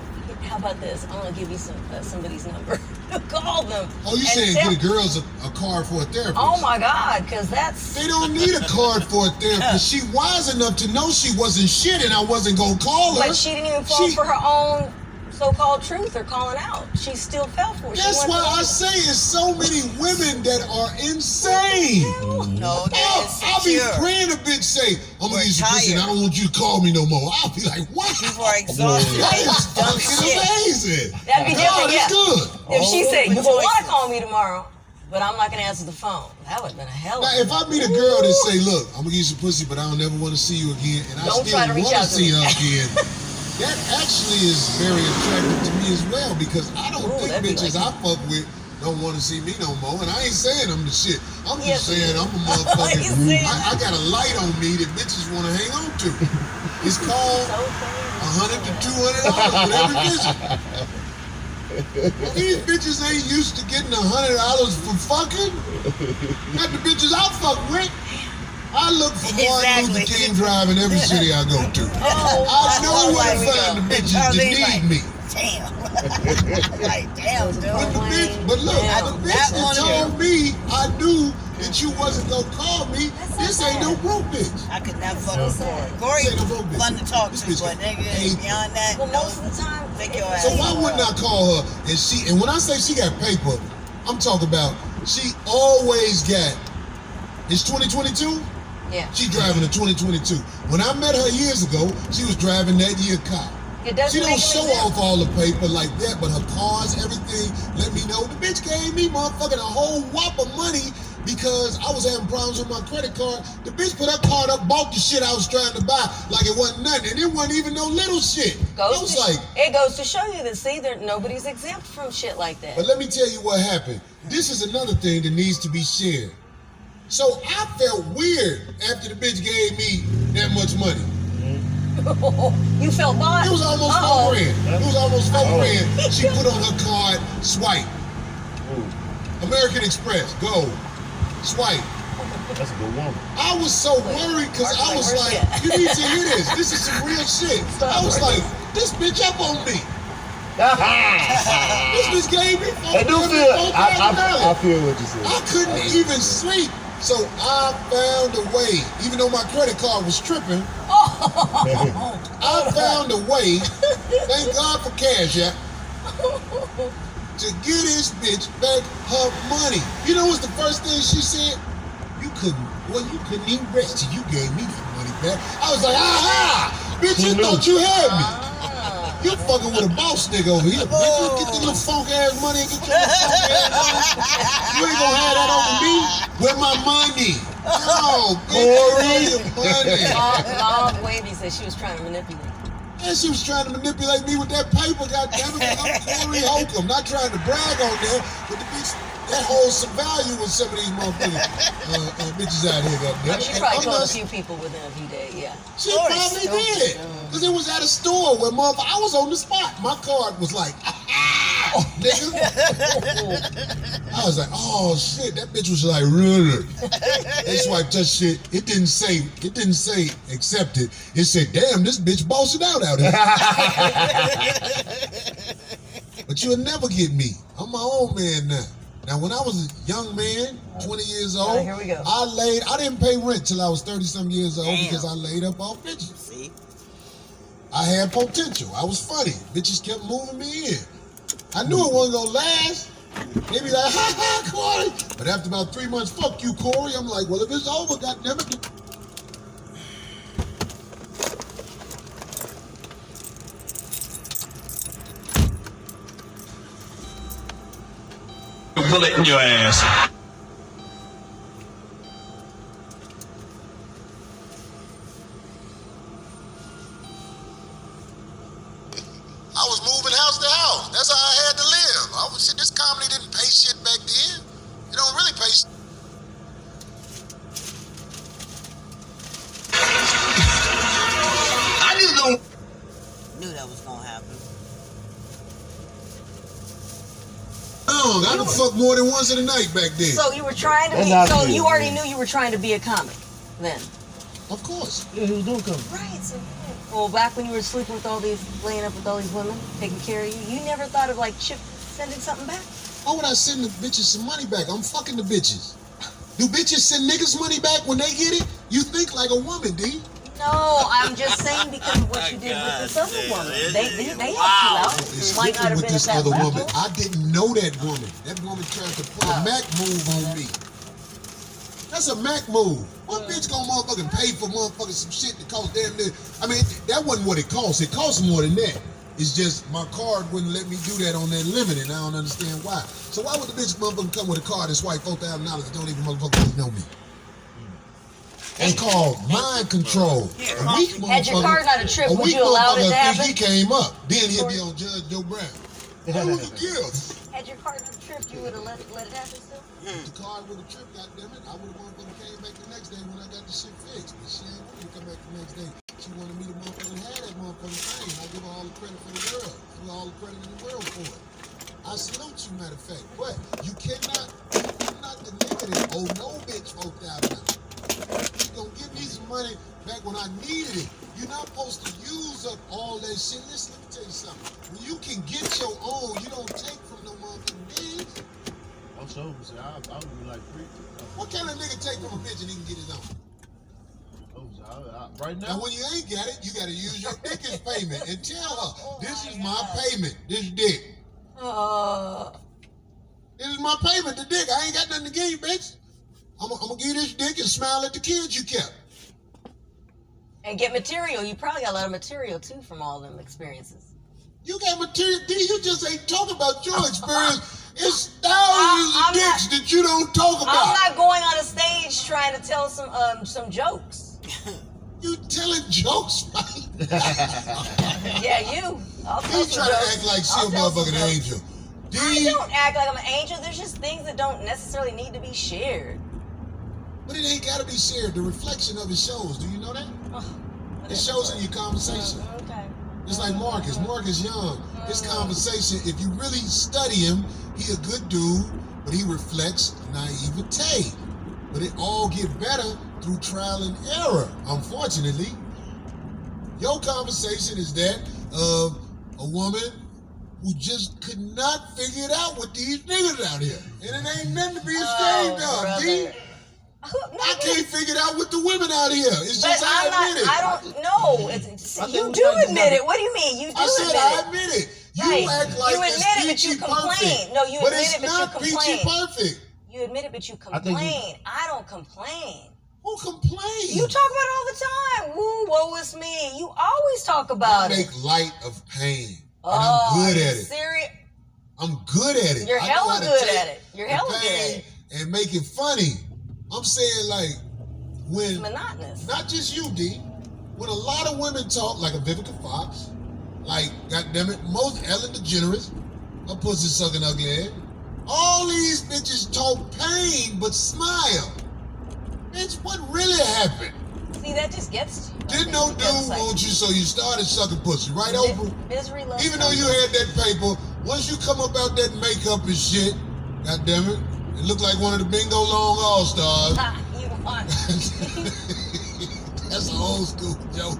how about this? I'm going to give you somebody's number. Call them. Oh, you and saying tell- get a girl's a card for a therapist? Oh my God, because that's... They don't need a card for a therapist. She wise enough to know she wasn't shit and I wasn't gonna call her. But she didn't even fall for her own so-called truth or calling out. She still fell for it. That's why I say it's so many women that are insane. No, that is I'll be secure. praying a bitch say, I'm gonna We're get some pussy and I tired. don't want you to call me no more. I'll be like, wow. People are exhausted. That They is just dumb fucking shit. amazing. That'd be different, God, yeah. it's good. If she said, you Good will want to choices. call me tomorrow, but I'm not going to answer the phone. That would have been a hell of Now, a... if I meet a girl that say, look, I'm gonna get you some pussy, but I don't never want to see you again, and I Don't still try to reach want to out to see me. her again, that actually is very attractive to me as well, because I don't Ooh, think that'd be bitches like- I fuck with don't want to see me no more, and I ain't saying I'm the shit. I'm Yes, just saying I'm a you motherfucking. saying I got a light on me that bitches want to hang on to. It's called So crazy. $100 to $200 with every visit. These bitches ain't used to getting $100 for fucking. Not the bitches I fuck with. I look for Martin Luther Exactly. King Drive in every city I go to. Oh, I know where to There we find go. the bitches that Charlene, like, need me. Damn. Like, damn, dude. But the bitch, but look, Damn. the bitch That that one told me I knew that you wasn't gonna call me. This ain't no broke bitch. I could not fuck with Corey. Corey, This ain't no broke bitch. fun to talk This to, bitch but got nigga, paper. beyond that, Well, no. most of the time... Take your So ass. why wouldn't I call her? And when I say she got paper, I'm talking about she always got. It's 2022. Yeah. She driving a 2022. When I met her years ago, she was driving that year car. It doesn't She don't make show them exempt. off all the paper like that, but her cars, everything, let me know. The bitch gave me motherfucking a whole whop of money because I was having problems with my credit card. The bitch put her card up, bought the shit I was trying to buy like it wasn't nothing. And it wasn't even no little shit. It goes to show you that, see, nobody's exempt from shit like that. But let me tell you what happened. This is another thing that needs to be shared. So I felt weird after the bitch gave me that much money. You felt bought? It was almost $4 grand. It was almost $4 grand. She put on her card, swipe. American Express, go. Swipe. That's a good woman. I was so worried because I was like, you need to hear this. This is some real shit. I was like, this bitch up on me. This bitch gave me $4,000. I feel what you said. I couldn't even sleep. So I found a way, even though my credit card was tripping, I found a way, thank God for Cash App, to get this bitch back her money. You know what's the first thing she said? You couldn't even rest till you gave me that money back. I was like, aha! Bitch, you thought you had me. You fucking with a boss nigga over here, bitch. You get the little funk ass money and get your little funk ass money. You ain't gonna have that over me. Where my money? No, Corey. Mom Wavy said she was trying to manipulate. And she was trying to manipulate me with that paper, goddammit. I'm Corey Holcomb. Not trying to brag on that, but the bitch, that holds some value with some of these motherfuckers, bitches out here, goddammit. She probably told a few people within a few days, yeah. She probably did. Because it was at a store where I was on the spot. My card was like, nigga. I was like, oh shit, that bitch was like, really? They swiped that shit. It didn't say accepted. It said, damn, this bitch bossing out here. But you'll never get me. I'm my own man now. Now, when I was a young man, 20 years old, here we go. I didn't pay rent till I was 30-some years old. Damn. Because I laid up off bitches. See? I had potential. I was funny. Bitches kept moving me in. I knew it wasn't gonna last. They be like, ha ha, Corey. But after about 3 months, fuck you, Corey. I'm like, well, if it's over, goddammit. Bullet in your ass. I was moving house to house. That's how I had to live. Shit, this comedy didn't pay shit back then. It don't really pay shit. I just don't. Knew that was gonna happen. I done fucked more than once in a night back then. So you were trying to That's be, not so true. you already knew you were trying to be a comic then? Of course. Yeah, he was doing comedy. Right, so well, back when you were sleeping with all these, laying up with all these women, taking care of you, you never thought of like sending something back? Why would I send the bitches some money back? I'm fucking the bitches. Do bitches send niggas money back when they get it? You think like a woman, D. No, I'm just saying because of what you did with this other woman. They helped you out. It's Might not have with been this at that other level. woman. I didn't know that woman. That woman tried to pull a Mac move on me. That's a Mac move. What bitch gonna motherfucking pay for motherfucking some shit that costs damn near? I mean, that wasn't what it cost. It cost more than that. It's just my card wouldn't let me do that on that limit, and I don't understand why. So why would the bitch motherfucking come with a card and swipe $4,000 and don't even motherfucking know me? That's called mind control. A weak Had your card not a trip, would you allow it to happen? He came up. Then he'll be on Judge Joe Brown. That was a gift. Had your card not a trip, you would have let it happen still? The card with a trip, goddammit, I would have motherfucking came back the next day when I got the shit fixed. But she ain't want me to come back the next day. She wanted me to motherfucking have that motherfucking thing. I give her all the credit for the world. I give her all the credit in the world for it. I salute you, matter of fact. But you cannot the nigga that owe no bitch $4,000. You gonna give me some money back when I needed it. You're not supposed to use up all that shit. Listen, let me tell you something. When you can get your own, you don't take from no motherfucking bitch. I'm sure. I would be like free. What kind of nigga take from a bitch and he can get his own? Right now. Now, when you ain't got it, you gotta use your dick as payment and tell her, this is my payment, this dick. This is my payment, the dick. I ain't got nothing to give you, bitch. I'm gonna give you this dick and smile at the kids you kept. And get material. You probably got a lot of material too from all them experiences. You got material, D. You just ain't talking about your experience. It's thousands of dicks that you don't talk about. I'm not going on a stage trying to tell some jokes. You telling jokes, right? Yeah, you. I'll tell You some try to jokes. act like she a I'll tell some motherfucking jokes. angel. D. I don't act like I'm an angel. There's just things that don't necessarily need to be shared. But it ain't gotta be shared. The reflection of it shows. Do you know that? Oh, It shows in your conversation. Okay. It's like Marcus. Marcus Young. His conversation, if you really study him, he a good dude, but he reflects naivete. But it all get better through trial and error, unfortunately. Your conversation is that of a woman who just could not figure it out with these niggas out here. And it ain't nothing to be ashamed of, D. I can't figure it out with the women out here. It's But just I admit it. I don't know. You do admit it. What do you mean? You do I said I admit admit it. You Right. act like You admit it's it, but you peachy complain. perfect. No, you but admit it's it, but you not complain. peachy perfect. it. You admit it, but you I think complain. I don't complain. Who complains? You talk about it all the time. Woo, woe is me. You always talk I about it. make light of pain. Oh, and I'm good are at you it. serious? I'm good at it. You're I know hella how to good take at it. You're the hella good at pain it. and make it funny. I'm saying like It's when monotonous. not just you, D. When a lot of women talk like a Vivica Fox, like goddammit, most Ellen DeGeneres, a pussy sucking ugly ass. All these bitches talk pain but smile. Bitch, what really happened? See, that just gets to you. Didn't no dude want you, so you started sucking pussy, right, Oprah? Misery loves Even though you had that paper, once you come up out that makeup and shit, goddammit, it looked like one of the Bingo Long All-Stars. You want. That's an old school joke.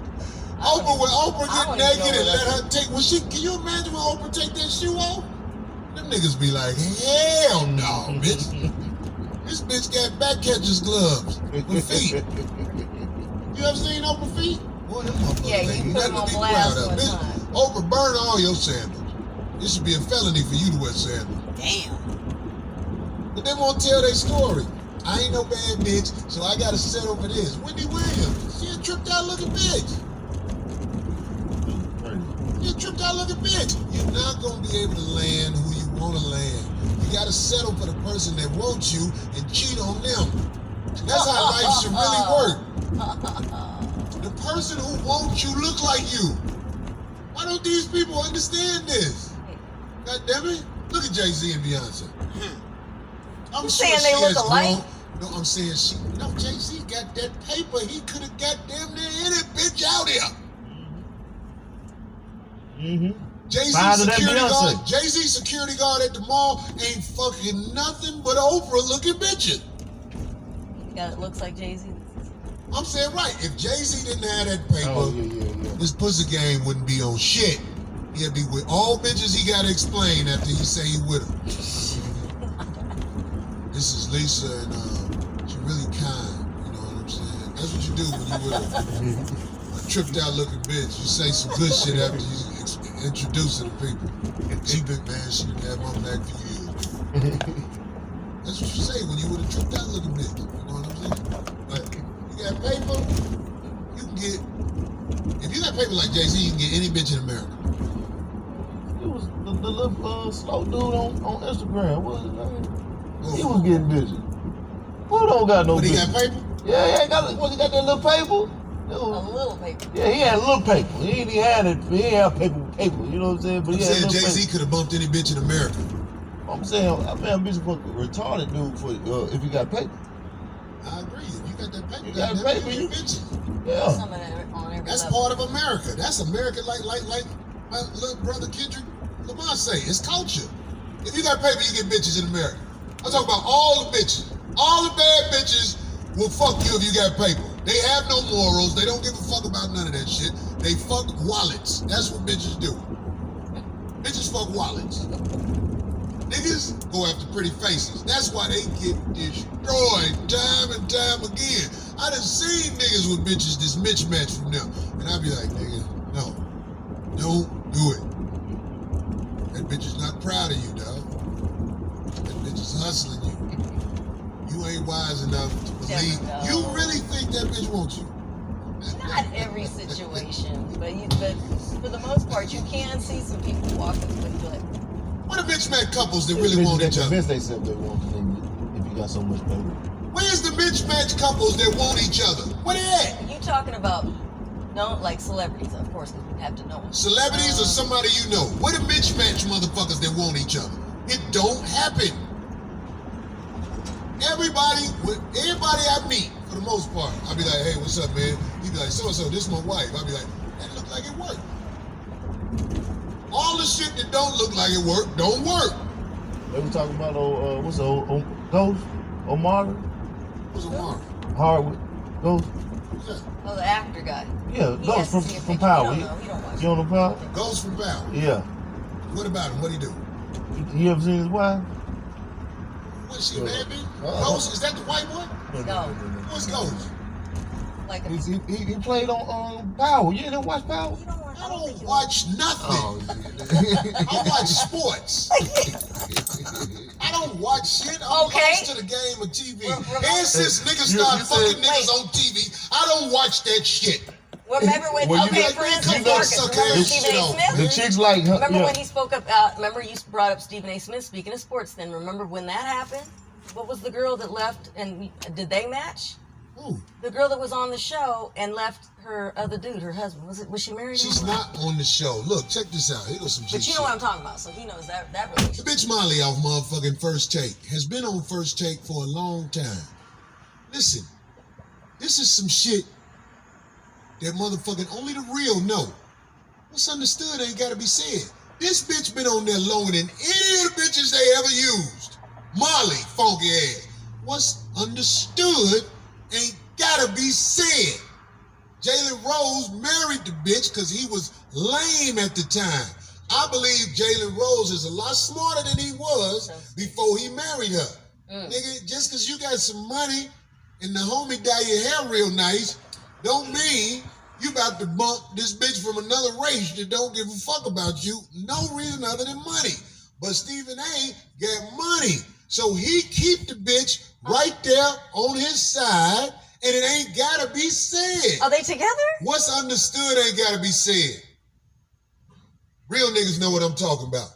Oprah, when Oprah I get don't even naked know and what let her take, can you imagine when Oprah take that shoe off? Them niggas be like, hell no, bitch. This bitch got back catcher's gloves with feet. You ever seen Oprah feet? Boy, them motherfuckers Yeah, ain't you put nothing them on to be blast proud of. one Bitch, time. Oprah, burn all your sandals. It should be a felony for you to wear sandals. Damn. But they won't tell their story. I ain't no bad bitch, so I gotta settle for this. Wendy Williams, she a tripped out looking bitch. You a tripped out looking bitch. You're not gonna be able to land who you wanna land. You gotta settle for the person that wants you and cheat on them. That's how life should really work. The person who wants you look like you. Why don't these people understand this? God damn it. Look at Jay-Z and Beyonce. I'm You sure saying they she look has alike? grown. No, I'm saying Jay-Z got that paper. He could have got damn near any bitch out here. Mm-hmm. Jay-Z Finer than security Beyonce. guard. Jay-Z security guard at the mall ain't fucking nothing but Oprah looking bitches. Yeah, it looks like Jay-Z. I'm saying right. If Jay-Z didn't have that paper, Oh, yeah. this pussy game wouldn't be on shit. He'd be with all bitches he gotta explain after he say he with them. This is Lisa and she really kind. You know what I'm saying? That's what you do when you with a tripped out looking bitch. You say some good shit after you introduce her to people. She been man, she done had my back for years. That's what you say when you with a tripped out looking bitch. You know what I'm saying? Like, you got paper, you can get, if you got paper like Jay-Z, you can get any bitch in America. It was the little slow dude on Instagram. What was his name? Oh. He was getting busy. Who don't got no But he business? got paper? Yeah, he ain't got that little paper? A little paper. Yeah, he had a little paper. He ain't had it. He ain't have paper with paper. You know what I'm saying? But I'm he had a saying little Jay-Z could have bumped any bitch in America. paper. I'm saying, I mean, I'm busy fucking retarded dude for if you got paper. I agree. If you got that paper, You got goddamn, paper, you you- get bitches. Yeah. Some of that on every That's level. part of America. That's America like my little brother Kendrick Lamar say. It's culture. If you got paper, you get bitches in America. I'm talking about all the bitches. All the bad bitches will fuck you if you got paper. They have no morals. They don't give a fuck about none of that shit. They fuck wallets. That's what bitches do. Bitches fuck wallets. Niggas go after pretty faces. That's why they get destroyed time and time again. I done seen niggas with bitches this mismatch from them. And I be like, nigga, no. Don't do it. That bitch is not proud of you, dog. That bitch is hustling you. You ain't wise enough to believe. You really think that bitch wants you? Not every situation, but for the most part, you can see some people walking with like. What a bitch met couples that really want each other? Convince themselves they want to if you got so much baby. Where's the mismatched couples that want each other? Where they at? You talking about like celebrities, of course, because we have to know them. Celebrities or somebody you know? What are mismatched motherfuckers that want each other? It don't happen. Everybody I meet, for the most part, I'll be like, hey, what's up, man? He'd be like, so-and-so, this is my wife. I'll be like, that look like it worked. All the shit that don't look like it work, don't work. They were talking about, what's the Ghost? Omar? What's Omar? Hardwood. Ghost? Who's that? Oh, the actor guy. Yeah, He Ghost has to see a from picture. Power. You don't watch You don't know Power? Ghost from Power. Yeah. What about him? What'd he do? You ever seen his wife? What's she, man? Ghost? Is that the white boy? No. What's Ghost? Like a, He played on Power. You didn't watch Power? you don't watch. I don't watch nothing. Oh, I watch sports. I don't watch shit. I'm Okay. close to the game of TV. Well, And since niggas you start said- fucking niggas Wait. on TV, I don't watch that shit. Remember when? Well, you Okay, know- for you instance, know- Marcus. suck Remember ass Stephen shit A. on. Smith? The chicks like her. Remember Yeah. when he spoke up? Remember you brought up Stephen A. Smith speaking of sports. Then remember when that happened? What was the girl that left? And did they match? Ooh, The girl that was on the show and left her other dude, her husband. Was she married? she's to him? not on the show. Look, check this out. Here goes some G But you shit. know what I'm talking about, so he knows that The relationship. bitch Molly off motherfucking First Take has been on First Take for a long time. Listen, this is some shit that motherfucking only the real know. What's understood ain't gotta be said. This bitch been on there longer than any of the bitches they ever used. Molly, funky ass. What's understood ain't gotta be said. Jalen Rose married the bitch because he was lame at the time. I believe Jalen Rose is a lot smarter than he was before he married her. Nigga, just because you got some money and the homie dye your hair real nice, don't mean you about to bump this bitch from another race that don't give a fuck about you. No reason other than money. But Stephen A. got money. So he keep the bitch right there on his side, and it ain't gotta be said. Are they together? What's understood ain't gotta be said. Real niggas know what I'm talking about.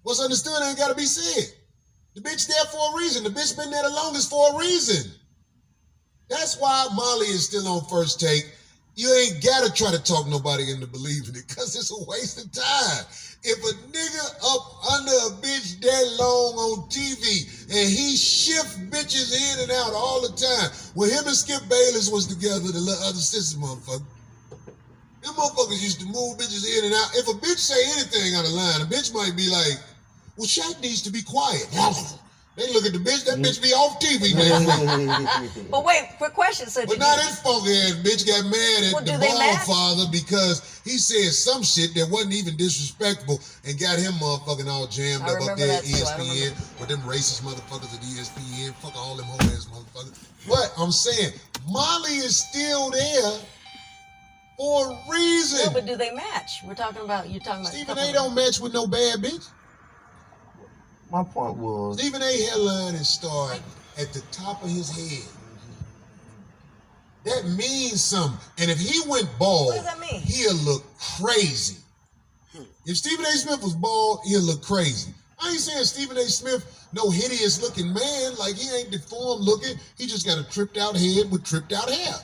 What's understood ain't gotta be said. The bitch there for a reason. The bitch been there the longest for a reason. That's why Molly is still on First Take. You ain't gotta try to talk nobody into believing it, cause it's a waste of time. If a nigga up under a bitch that long on TV and he shift bitches in and out all the time, when him and Skip Bayless was together, the little other sister motherfucker, them motherfuckers used to move bitches in and out. If a bitch say anything out of line, a bitch might be like, well, Shaq needs to be quiet. They look at the bitch, that bitch be off TV next week. But wait, quick question. So But now this funky ass bitch got mad at Well, the do they ball match? father because he said some shit that wasn't even disrespectful and got him motherfucking all jammed I up remember there at that too. I ESPN with them racist motherfuckers at ESPN. Fuck all them whole ass motherfuckers. But I'm saying, Molly is still there for a No, reason. but do they match? You're talking about. Stephen A. don't match with no bad bitch. My point was, Stephen A. headline and start at the top of his head. That means something. And if he went bald, What does that mean? he'll look crazy. If Stephen A. Smith was bald, he'll look crazy. I ain't saying Stephen A. Smith no hideous looking man, like he ain't deformed looking. He just got a tripped out head with tripped out hair.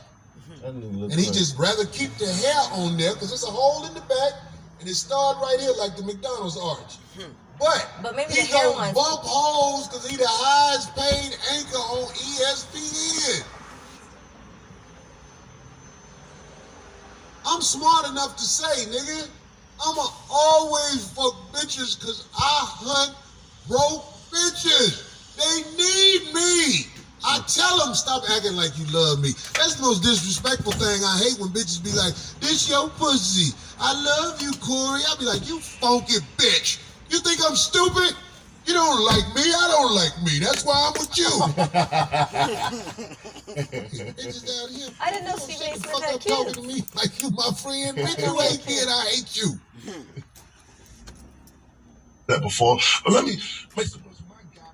And he just rather keep the hair on there because there's a hole in the back and it started right here like the McDonald's arch. But maybe he the gonna hairline's- bump holes because he the highest paid anchor on ESPN. I'm smart enough to say, nigga, I'ma always fuck bitches because I hunt broke bitches. They need me. I tell them, stop acting like you love me. That's the most disrespectful thing. I hate when bitches be like, this your pussy. I love you, Corey. I be like, you funky bitch. You think I'm stupid? You don't like me, I don't like me. That's why I'm with you. Bitches down here. I didn't know You Stephen A. shut the Smith fuck had up talking kids. to me like you my friend. Bitch, you ain't kid, I hate you. That before. But let me make some noise. My God.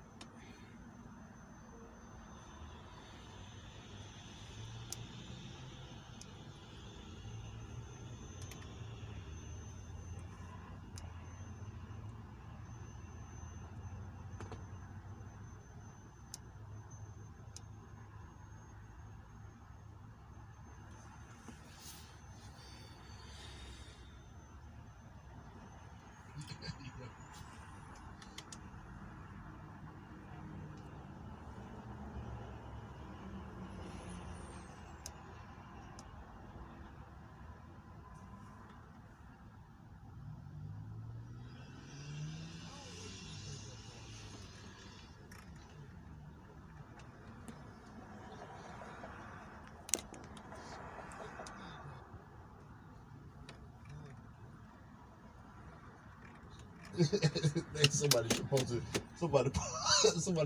Somebody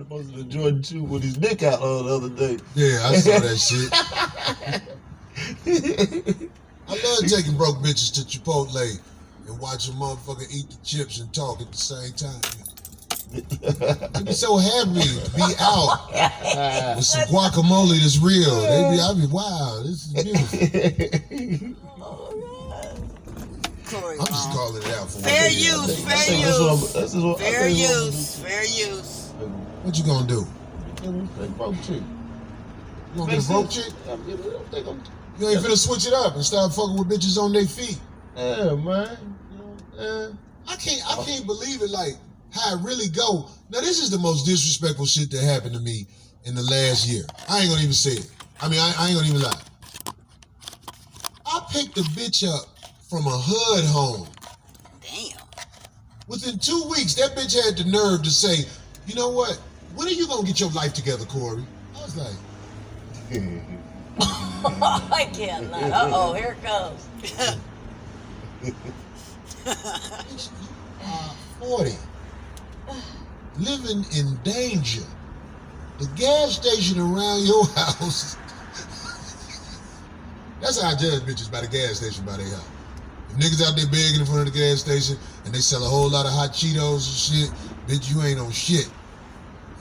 posted a Jordan 2 with his dick out the other day. Yeah, I saw that shit. I love taking broke bitches to Chipotle and watch a motherfucker eat the chips and talk at the same time. They be so happy to be out with some guacamole that's real. I be, wow, this is beautiful. Corey, I'm just calling it out for fair one day. use, fair use. What you gonna do? Broke chick. You gonna get a broke chick? You ain't finna switch it up and start fucking with bitches on their feet. Yeah, man. I can't believe it, like how it really go. Now this is the most disrespectful shit that happened to me in the last year. I ain't gonna even say it. I mean, I ain't gonna even lie. I picked a bitch up from a HUD home. Damn. Within 2 weeks, that bitch had the nerve to say, you know what? When are you gonna get your life together, Corey? I was like, I can't. Uh-oh, here it comes. bitch, you are 40. Living in danger. The gas station around your house. That's how I judge bitches, by the gas station by their house. If niggas out there begging in front of the gas station and they sell a whole lot of hot Cheetos and shit, bitch, you ain't on shit.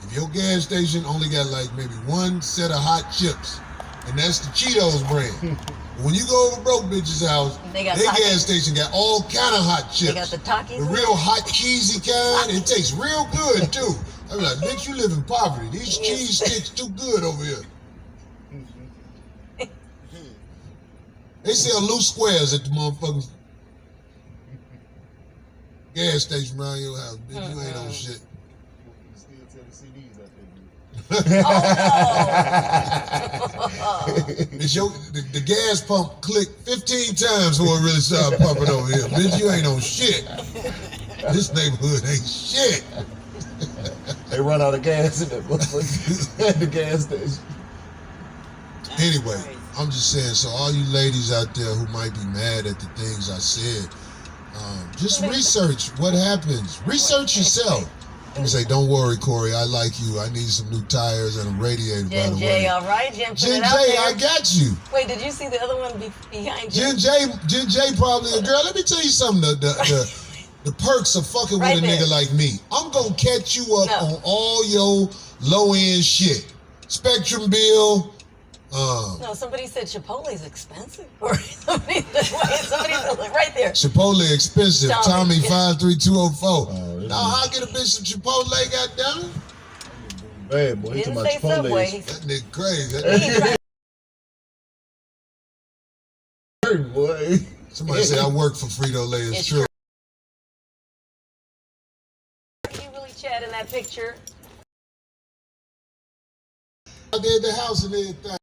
If your gas station only got like maybe one set of hot chips, and that's the Cheetos brand. When you go over broke bitch's house, their gas station got all kind of hot chips. They got the Takis. The real hot cheesy kind. It tastes real good too. I be like, bitch, you live in poverty. These cheese sticks too good over here. They sell loose squares at the motherfucking gas station around your house. Bitch, you ain't on shit. The gas pump clicked 15 times before it really started pumping over here. Bitch, you ain't on shit. This neighborhood ain't shit. They run out of gas in that motherfucker at the gas station. Anyway, I'm just saying, so all you ladies out there who might be mad at the things I said, just research what happens. Research yourself. Let me say, don't worry, Corey, I like you. I need some new tires and a radiator, by Jen the J, way. all right? Jen, put Jen it out J, there. I got you. Wait, did you see the other one behind you? Jen J probably a girl. Let me tell you something. The perks of fucking Right with a there. nigga like me. I'm gonna catch you up on all your low-end shit. Spectrum bill. No, somebody said Chipotle's expensive. Or somebody said, look, right there. Chipotle expensive. Tommy 53204. Now Oh, how get a bitch some Chipotle, goddamn? bad boy. He Didn't talking say about Subway. Chipotle. That nigga crazy. Hurt, boy. Somebody say I work for Frito-Lay. It's It's true. You really Chad in that picture? I did the house and everything.